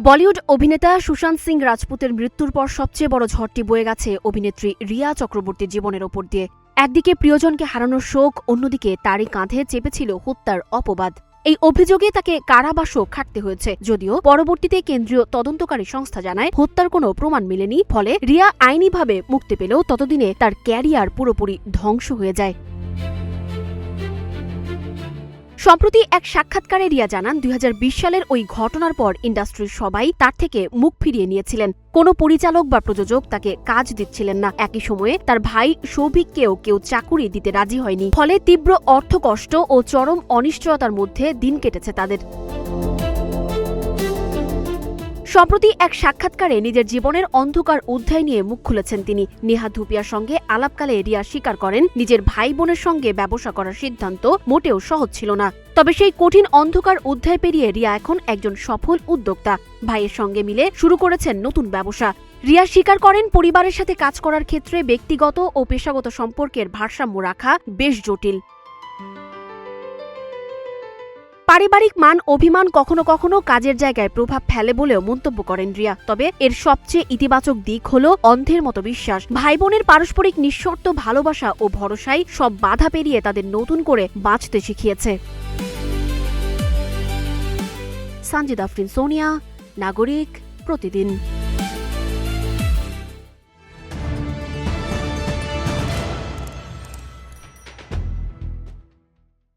বলিউড অভিনেতা সুশান্ত সিং রাজপুতের মৃত্যুর পর সবচেয়ে বড় ঝড়টি বয়ে গেছে অভিনেত্রী রিয়া চক্রবর্তীর জীবনের ওপর দিয়ে। একদিকে প্রিয়জনকে হারানোর শোক, অন্যদিকে তারই কাঁধে চেপেছিল হত্যার অপবাদ। এই অভিযোগে তাকে কারাবাসও খাটতে হয়েছে, যদিও পরবর্তীতে কেন্দ্রীয় তদন্তকারী সংস্থা জানায় হত্যার কোনো প্রমাণ মেলেনি। ফলে রিয়া আইনিভাবে মুক্তি পেলেও ততদিনে তার ক্যারিয়ার পুরোপুরি ধ্বংস হয়ে যায়। সম্প্রতি এক সাক্ষাৎকারে রিয়া জানান, 2020 সালের ওই ঘটনার পর ইন্ডাস্ট্রির সবাই তার থেকে মুখ ফিরিয়ে নিয়েছিলেন। কোনো পরিচালক বা প্রযোজক তাকে কাজ দিচ্ছিলেন না। একই সময়ে তার ভাই সৌভিককেও কেউ চাকুরি দিতে রাজি হয়নি। ফলে তীব্র অর্থকষ্ট ও চরম অনিশ্চয়তার মধ্যে দিন কেটেছে তাদের। সম্প্রতি এক সাক্ষাৎকারে নিজের জীবনের অন্ধকার অধ্যায় নিয়ে মুখ খুলেছেন তিনি। নেহা ধুপিয়ার সঙ্গে আলাপকালে রিয়া স্বীকার করেন, নিজের ভাই বোনের সঙ্গে ব্যবসা করার সিদ্ধান্ত মোটেও সহজ ছিল না। তবে সেই কঠিন অন্ধকার অধ্যায় পেরিয়ে রিয়া এখন একজন সফল উদ্যোক্তা। ভাইয়ের সঙ্গে মিলে শুরু করেছেন নতুন ব্যবসা। রিয়া স্বীকার করেন, পরিবারের সাথে কাজ করার ক্ষেত্রে ব্যক্তিগত ও পেশাগত সম্পর্কের ভারসাম্য রাখা বেশ জটিল। পারিবারিক মান অভিমান কখনো কখনো কাজের জায়গায় প্রভাব ফেলে বলেও মন্তব্য করেন রিয়া। তবে এর সবচেয়ে ইতিবাচক দিক হল অন্ধের মতো বিশ্বাস। ভাই বোনের পারস্পরিক নিঃশর্ত ভালোবাসা ও ভরসাই সব বাধা পেরিয়ে তাদের নতুন করে বাঁচতে শিখিয়েছে। সানজিদা আফরিন, সোনিয়া, নাগরিক, প্রতিদিন।